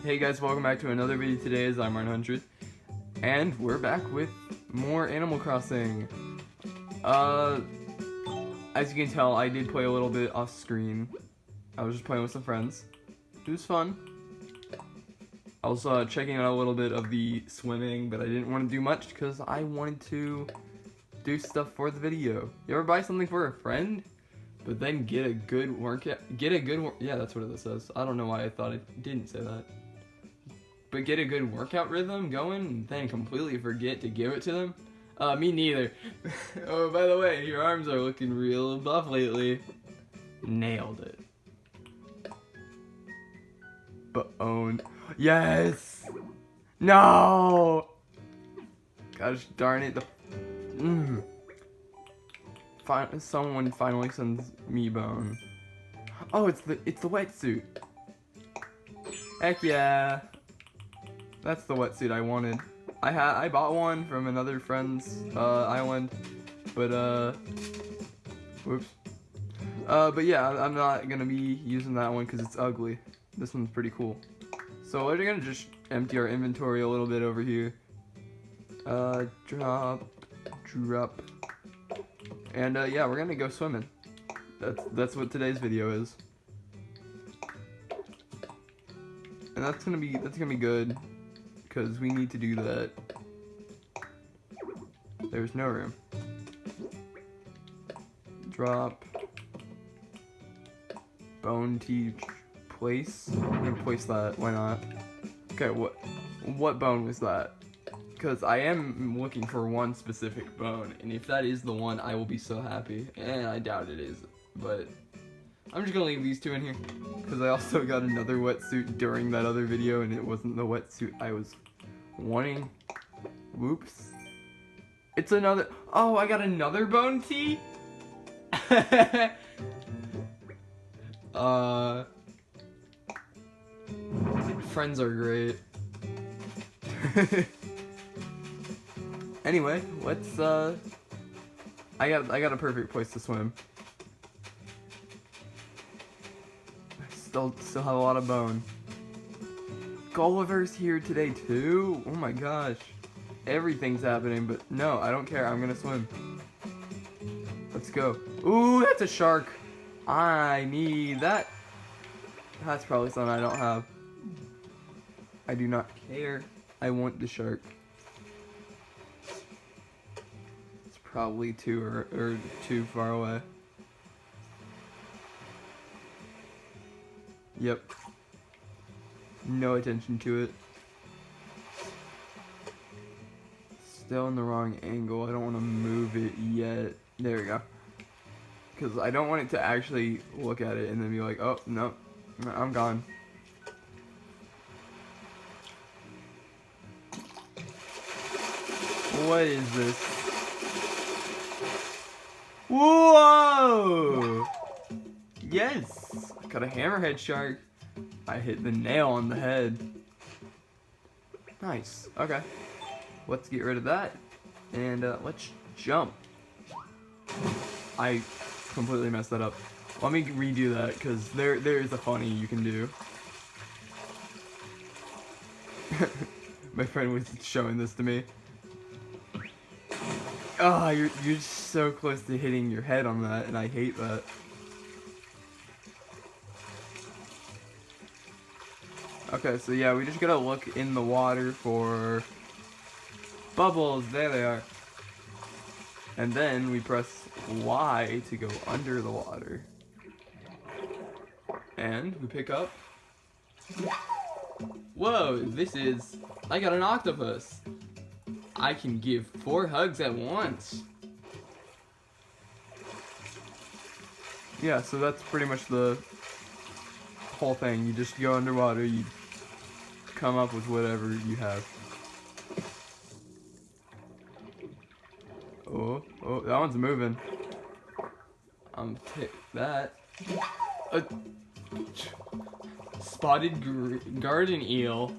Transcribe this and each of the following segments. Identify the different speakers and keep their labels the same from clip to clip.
Speaker 1: Hey guys, welcome back to another video. Today is I'm 100, and we're back with more Animal Crossing. As you can tell, I did play a little bit off screen. I was just playing with some friends. It was fun. I was checking out a little bit of the swimming, but I didn't want to do much because I wanted to do stuff for the video. You ever buy something for a friend, but then get a good workout? Yeah, that's what it says. I don't know why I thought it didn't say that. But get a good workout rhythm going, and then completely forget to give it to them? Me neither. Oh, by the way, your arms are looking real buff lately. Nailed it. Bone. Yes! No! Gosh darn it. Someone finally sends me bone. Oh, it's the wetsuit. Heck yeah. That's the wetsuit I wanted. I bought one from another friend's island, but whoops. But yeah, I'm not gonna be using that one because it's ugly. This one's pretty cool. So we're gonna just empty our inventory a little bit over here. Drop, and yeah, we're gonna go swimming. That's what today's video is, and that's gonna be good. Because we need to do that. There's no room. Drop. Bone teach place. I'm gonna place that. Why not? Okay, what bone was that? Because I am looking for one specific bone, and if that is the one, I will be so happy. And I doubt it is, but I'm just gonna leave these two in here. Because I also got another wetsuit during that other video, and it wasn't the wetsuit I was wanting. Whoops. It's another. Oh, I got another bone tee? Friends are great. Anyway, let's I got a perfect place to swim. I still have a lot of bone. Gulliver's here today too? Oh my gosh. Everything's happening, but no, I don't care. I'm gonna swim. Let's go. Ooh, that's a shark. I need that. That's probably something I don't have. I do not care. I want the shark. It's probably too far away. Yep. No attention to it. Still in the wrong angle. I don't want to move it yet. There we go. Because I don't want it to actually look at it and then be like, oh, no, I'm gone. What is this? Whoa! Yes! Got a hammerhead shark. I hit the nail on the head. Nice. Okay. Let's get rid of that. And let's jump. I completely messed that up. Let me redo that because there is a funny you can do. My friend was showing this to me. Ah, you're so close to hitting your head on that, and I hate that. Okay, so yeah, we just gotta look in the water for bubbles. There they are. And then we press Y to go under the water. And we pick up. Whoa, I got an octopus. I can give 4 hugs at once. Yeah, so that's pretty much the whole thing. You just go underwater, you come up with whatever you have. Oh, that one's moving. Take that. Spotted garden eel.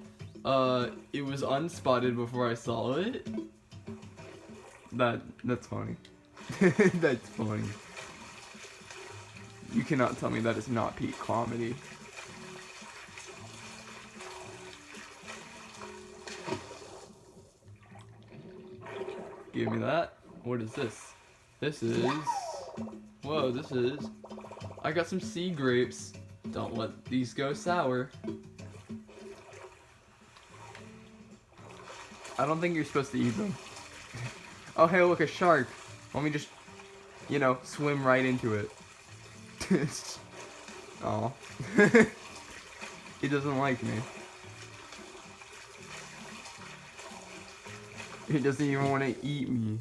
Speaker 1: It was unspotted before I saw it. That's funny. That's funny. You cannot tell me that is not peak comedy. Give me that. What is this? This is... Whoa, this is... I got some sea grapes. Don't let these go sour. I don't think you're supposed to eat them. Oh, hey, look, a shark. Let me just, you know, swim right into it. Oh. He doesn't like me. He doesn't even want to eat me.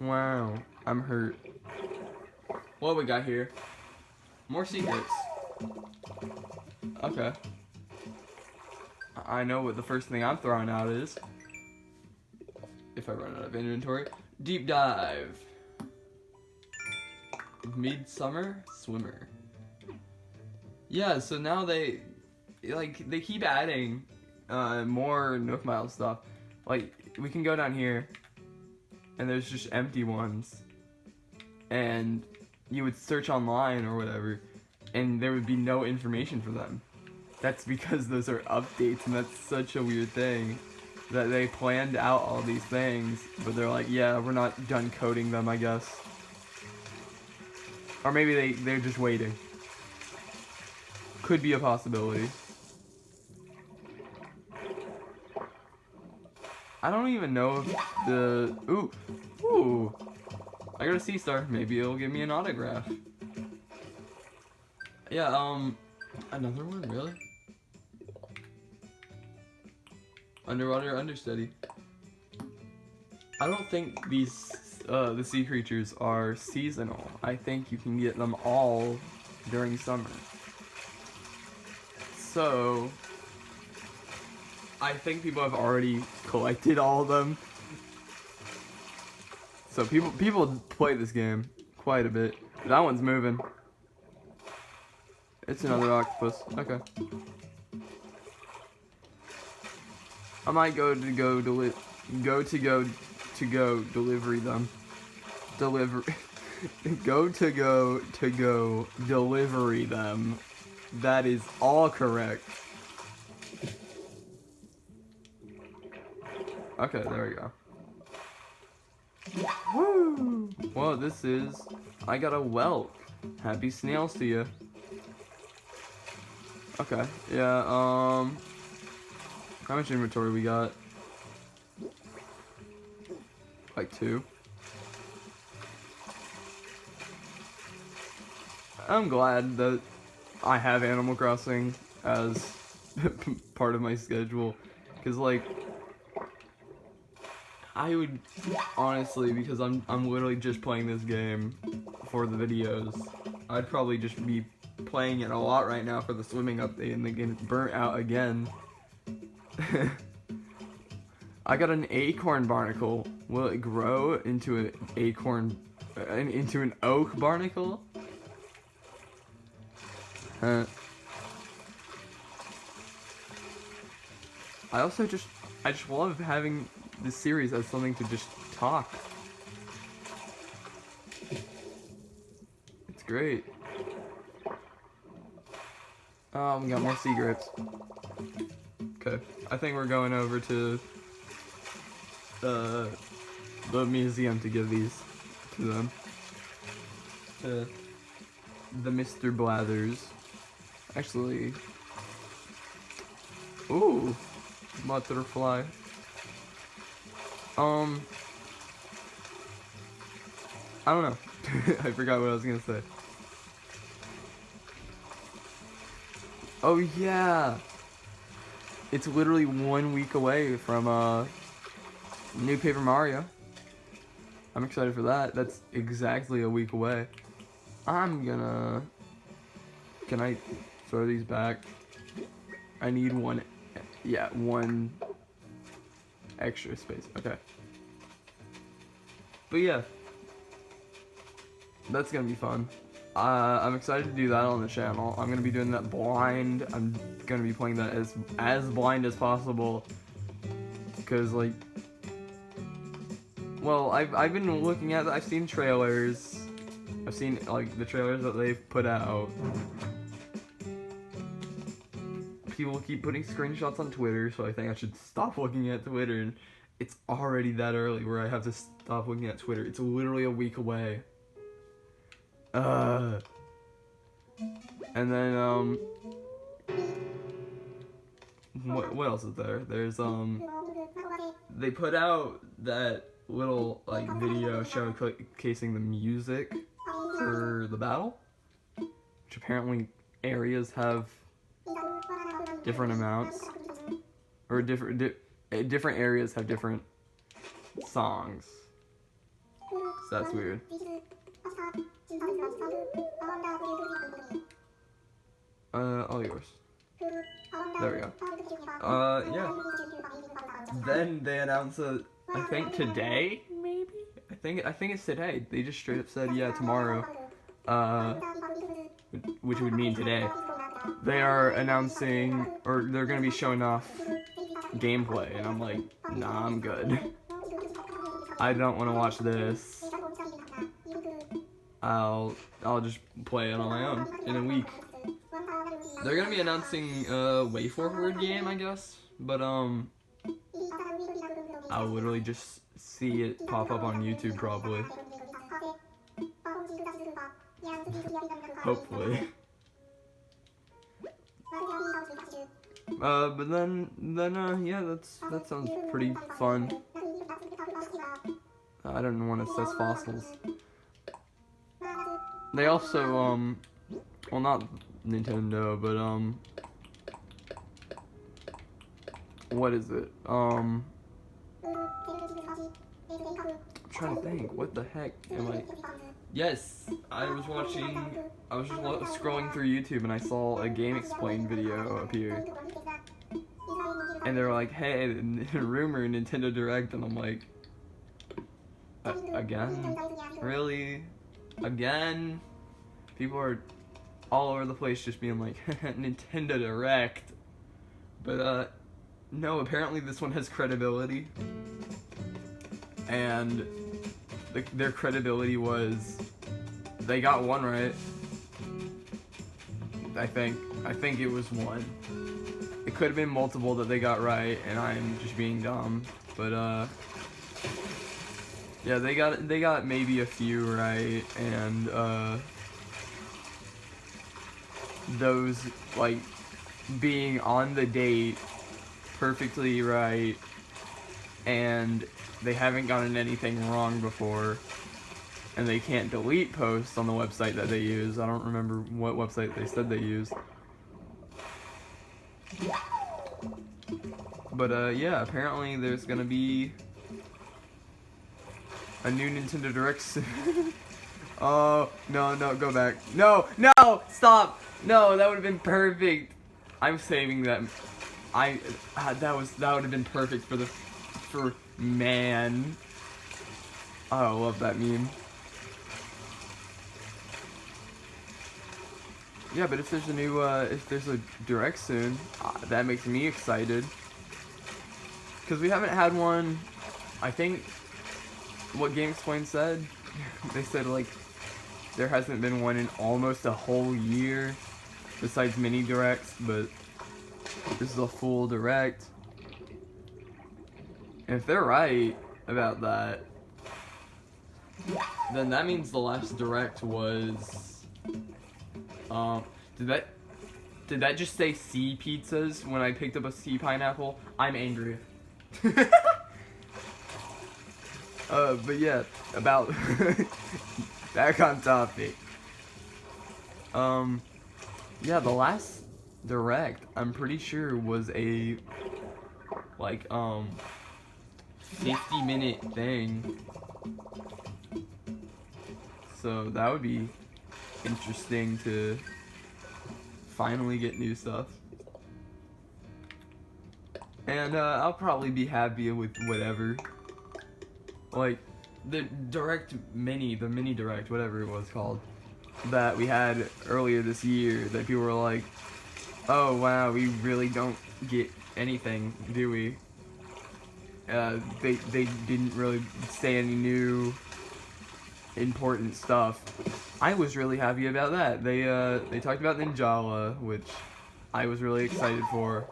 Speaker 1: Wow, I'm hurt. What we got here? More secrets. Okay. I know what the first thing I'm throwing out is. If I run out of inventory. Deep dive. Midsummer swimmer. Yeah, so now they keep adding more Nook Mile stuff. Like, we can go down here and there's just empty ones. And you would search online or whatever and there would be no information for them. That's because those are updates, and that's such a weird thing. That they planned out all these things, but they're like, yeah, we're not done coding them, I guess. Or maybe they're just waiting. Could be a possibility. I don't even know if the... Ooh. I got a sea star. Maybe it'll give me an autograph. Yeah, another one, really? Underwater understudy. I don't think these, the sea creatures are seasonal. I think you can get them all during summer. So, I think people have already collected all of them. So people play this game quite a bit. That one's moving. It's another octopus. Okay. I might go delivery them. Delivery them. That is all correct. Okay, there we go. Woo! Well, this is... I got a whelk. Happy snails to you. Okay, yeah, how much inventory we got? Like 2. I'm glad that I have Animal Crossing as part of my schedule. Because, like, I would, honestly, because I'm literally just playing this game for the videos, I'd probably just be playing it a lot right now for the swimming update and then getting burnt out again. I got an acorn barnacle. Will it grow into an acorn, into an oak barnacle? I just love having this series as something to just talk. It's great. Oh, we got more sea grapes. Okay, I think we're going over to the museum to give these to them. To the Mr. Blathers. Actually, ooh, butterfly. I don't know. I forgot what I was gonna say. Oh yeah! It's literally 1 week away from New Paper Mario. I'm excited for that. That's exactly a week away. I'm gonna... Can I throw these back? I need one... Yeah, one extra space. Okay. But yeah. That's gonna be fun. I'm excited to do that on the channel. I'm gonna be doing that blind. I'm gonna be playing that as blind as possible. Because, like... Well, I've been looking at... I've seen trailers. I've seen, like, the trailers that they've put out. People keep putting screenshots on Twitter, so I think I should stop looking at Twitter it's already that early where I have to stop looking at Twitter. It's literally a week away. And then, what else is there? There's, they put out that little, like, video showcasing the music for the battle, which apparently areas have different amounts, or different areas have different songs, so that's weird. All yours. There we go. Yeah. Then they announced I think today, maybe? I think it's today. They just straight up said, yeah, tomorrow. Which would mean today. They are announcing, or they're gonna be showing off gameplay, and I'm like, nah, I'm good. I don't want to watch this. I'll just play it on my own in a week. They're gonna be announcing a Way Forward game, I guess, but I'll literally just see it pop up on YouTube probably. Hopefully. But then yeah, that sounds pretty fun. I don't want to assess fossils. They also well, not Nintendo, but what is it? I'm trying to think. What the heck am I? Yes, I was just scrolling through YouTube and I saw a Game Explain video appear. And they were like, hey, rumor Nintendo Direct, and I'm like, again? Really? Again? People are all over the place just being like, Nintendo Direct. But, no, apparently this one has credibility. And their credibility was, they got one right. I think it was one. It could have been multiple that they got right, and I'm just being dumb. But yeah, they got maybe a few right, and those like being on the date perfectly right, and they haven't gotten anything wrong before, and they can't delete posts on the website that they use. I don't remember what website they said they used. But yeah, apparently there's gonna be a new Nintendo Direct soon. Oh, no, go back. No, stop! No, that would have been perfect. I'm saving that. That would have been perfect for man. Oh, I love that meme. Yeah, but if there's a new, if there's a Direct soon, that makes me excited. Because we haven't had one, I think, what Game Explain said, they said, like, there hasn't been one in almost a whole year, besides mini Directs, but this is a full Direct. And if they're right about that, then that means the last Direct was, did that just say sea pizzas when I picked up a sea pineapple? I'm angry. But yeah, about back on topic. Yeah, the last Direct, I'm pretty sure was a like 50-minute thing. So that would be interesting to finally get new stuff. And I'll probably be happy with whatever. Like the mini Direct, whatever it was called, that we had earlier this year, that people were like, oh wow, we really don't get anything, do we? They didn't really say any new important stuff. I was really happy about that. They talked about Ninjala, which I was really excited for,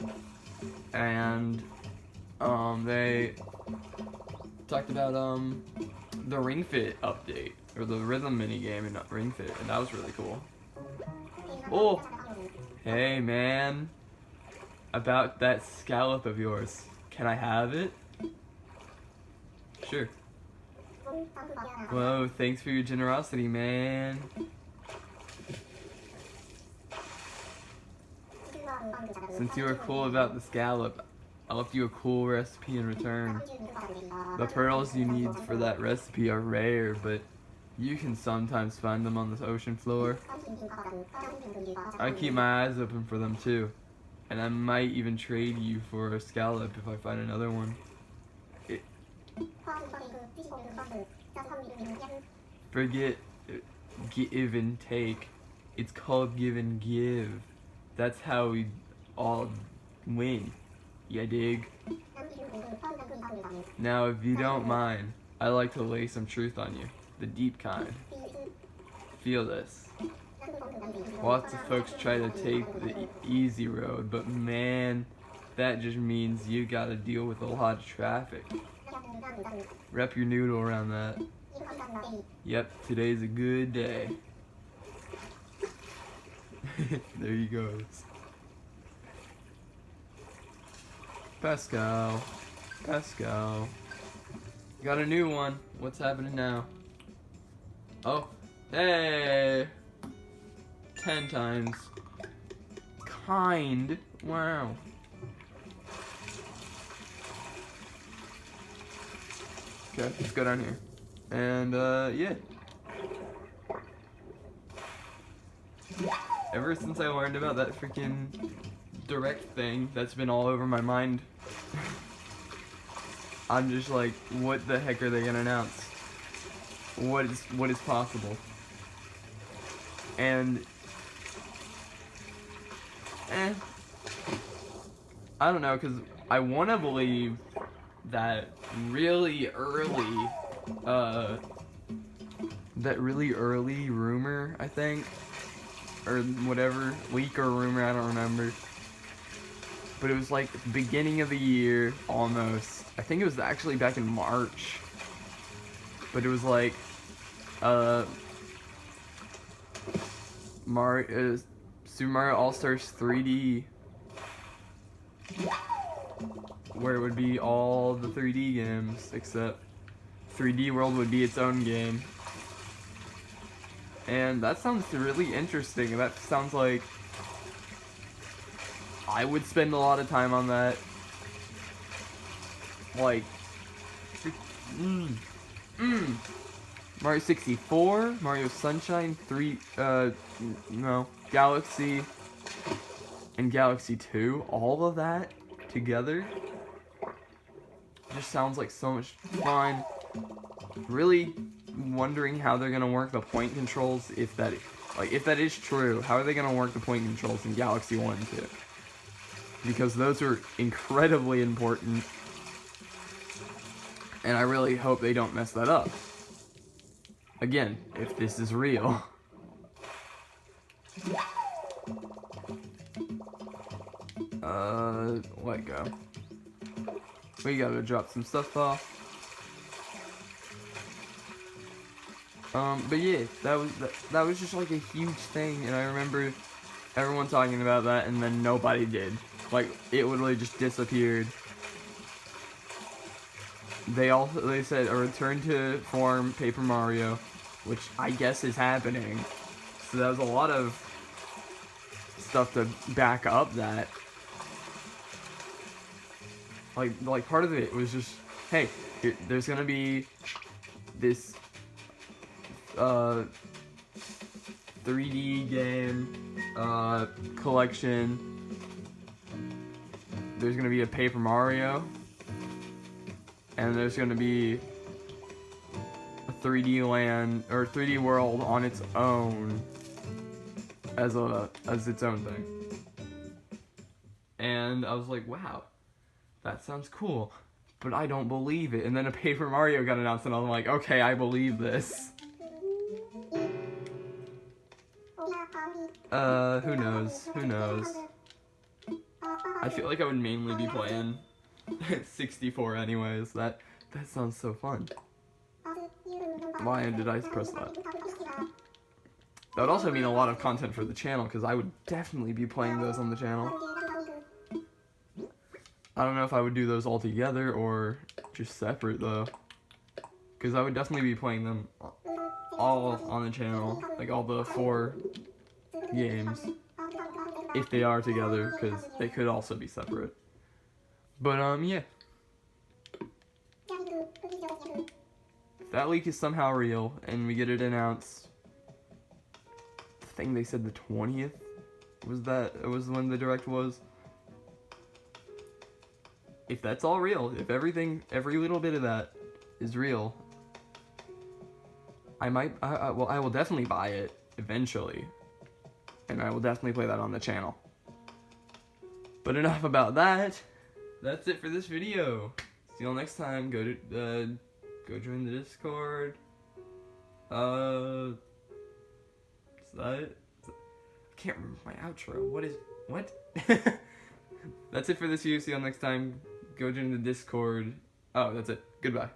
Speaker 1: and they talked about the Ring Fit update, or the rhythm mini game in Ring Fit, and that was really cool. Oh, hey man, about that scallop of yours, can I have it? Sure. Whoa, thanks for your generosity, man. Since you were cool about the scallop, I left you a cool recipe in return. The pearls you need for that recipe are rare, but you can sometimes find them on the ocean floor. I keep my eyes open for them too, and I might even trade you for a scallop if I find another one. Forget give and take. It's called give and give. That's how we all win. Ya dig? Now, if you don't mind, I like to lay some truth on you. The deep kind. Feel this. Lots of folks try to take the easy road, but man, that just means you gotta deal with a lot of traffic. Wrap your noodle around that. Yep, today's a good day. There he goes. Pascal. Pascal. Got a new one. What's happening now? Oh, hey! 10 times. Kind. Wow. Okay, let's go down here. And, yeah. Ever since I learned about that freaking direct thing that's been all over my mind, I'm just like, what the heck are they gonna announce? What is possible? And I don't know, because I want to believe that really early rumor, I think, or whatever, leak or rumor, I don't remember, but it was like the beginning of the year, almost. I think it was actually back in March, but it was like, Super Mario All-Stars 3D, where it would be all the 3D games, except 3D World would be its own game. And that sounds really interesting. That sounds like I would spend a lot of time on that. Like, Mario 64, Mario Sunshine, Galaxy, and Galaxy 2, all of that together just sounds like so much fun. Really wondering how they're gonna work the point controls, if that is true. How are they gonna work the point controls in Galaxy 1 and 2? Because those are incredibly important, and I really hope they don't mess that up. Again, if this is real. Let go. We gotta drop some stuff off. But yeah, that was just like a huge thing, and I remember everyone talking about that, and then nobody did. Like, it literally just disappeared. They said a return to form Paper Mario, which I guess is happening. So that was a lot of stuff to back up that. Like part of it was just, hey, there's gonna be this 3D game collection. There's gonna be a Paper Mario, and there's gonna be a 3D land or 3D world on its own as its own thing. And I was like, wow, that sounds cool, but I don't believe it. And then a Paper Mario got announced, and I'm like, okay, I believe this. Who knows? Who knows? I feel like I would mainly be playing 64 anyways. That sounds so fun. Why did I press that? That would also mean a lot of content for the channel, because I would definitely be playing those on the channel. I don't know if I would do those all together or just separate though, because I would definitely be playing them all on the channel, like all the 4 games, if they are together, because they could also be separate. But yeah. If that leak is somehow real and we get it announced, I think they said the 20th was when the direct was. If that's all real, if every little bit of that is real, I will definitely buy it eventually, and I will definitely play that on the channel. But enough about that. That's it for this video. See you all next time. Go join the Discord. Is that it? I can't remember my outro. What? That's it for this video. See you all next time. Go join the Discord. Oh, that's it. Goodbye.